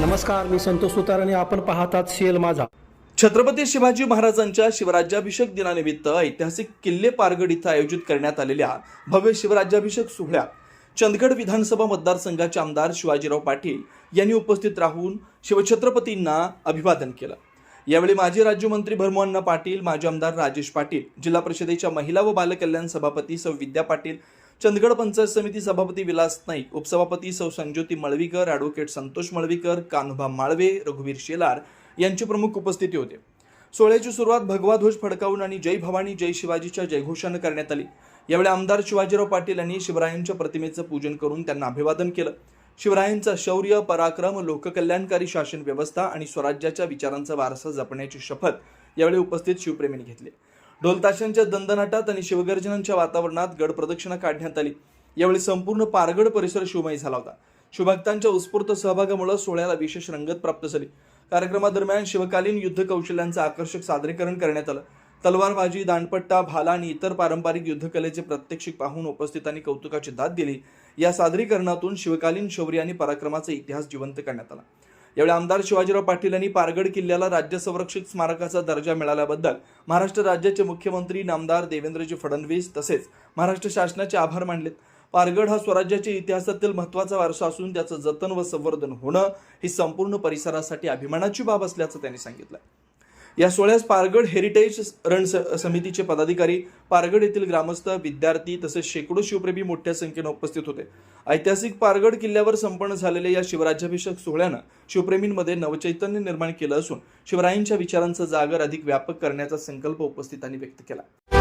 नमस्कार, मी संतोष सुतार आणि आपण पाहतात शेल माझा. छत्रपती शिवाजी महाराजांच्या शिवराज्याभिषेक दिनानिमित्त ऐतिहासिक किल्ले पारगड इथं आयोजित करण्यात आलेल्या भव्य शिवराज्याभिषेक सोहळ्यात चंदगड विधानसभा मतदारसंघाचे आमदार शिवाजीराव पाटील यांनी उपस्थित राहून शिवछत्रपतींना अभिवादन केलं. यावेळी माजी राज्यमंत्री भरमोहन पाटील, माजी आमदार राजेश पाटील, जिल्हा परिषदेच्या महिला व बालकल्याण सभापती सौ विद्या पाटील, चंदगड पंचायत समिती सभापती विलास नाईक, उपसभापती सौ संज्योती मळवीकर, ॲडव्होकेट संतोष मळवीकर, कान्होबा माळवे, रघुवीर शेलार यांची प्रमुख उपस्थिती होते. सोहळ्याची सुरुवात भगवा ध्वज फडकावून आणि जय भवानी जय शिवाजीच्या जयघोषानं करण्यात आली. यावेळी आमदार शिवाजीराव पाटील यांनी शिवरायांच्या प्रतिमेचं पूजन करून त्यांना अभिवादन केलं. शिवरायांचा शौर्य, पराक्रम, लोककल्याणकारी शासन व्यवस्था आणि स्वराज्याच्या विचारांचा वारसा जपण्याची शपथ यावेळी उपस्थित शिवप्रेमींनी घेतली. ढोलताशांच्या दणदणाटात आणि शिवगर्जनांच्या वातावरणात गड प्रदक्षिणा काढण्यात आली. यावेळी संपूर्ण पारगड परिसर शिवमय झाला होता. शिवभक्तांच्या उत्स्फूर्त सहभागामुळे सोहळ्याला विशेष रंगत प्राप्त झाली. कार्यक्रमादरम्यान शिवकालीन युद्ध कौशल्यांचं आकर्षक सादरीकरण करण्यात आलं. तलवारबाजी, दांडपट्टा, भाला आणि इतर पारंपरिक युद्धकलेचे प्रात्यक्षिक पाहून उपस्थितांनी कौतुकाची दाद दिली. या सादरीकरणातून शिवकालीन शौर्य आणि पराक्रमाचा इतिहास जिवंत करण्यात आला. यावेळी आमदार शिवाजीराव पाटील यांनी पारगड किल्ल्याला राज्य संरक्षित स्मारकाचा दर्जा मिळाल्याबद्दल महाराष्ट्र राज्याचे मुख्यमंत्री नामदार देवेंद्रजी फडणवीस तसेच महाराष्ट्र शासनाचे आभार मानलेत. पारगड हा स्वराज्याच्या इतिहासातील महत्त्वाचा वारसा असून त्याचं जतन व संवर्धन होणं ही संपूर्ण परिसरासाठी अभिमानाची बाब असल्याचं त्यांनी सांगितलं. या सोहळ्यास पारगड हेरिटेज रण समितीचे पदाधिकारी, पारगड येथील ग्रामस्थ, विद्यार्थी तसेच शेकडो शिवप्रेमी मोठ्या संख्येने उपस्थित होते. ऐतिहासिक पारगड किल्ल्यावर संपन्न झालेल्या या शिवराज्याभिषेक सोहळ्यानं शिवप्रेमींमध्ये नवचैतन्य निर्माण केलं असून शिवरायांच्या विचारांचा जागर अधिक व्यापक करण्याचा संकल्प उपस्थितांनी व्यक्त केला.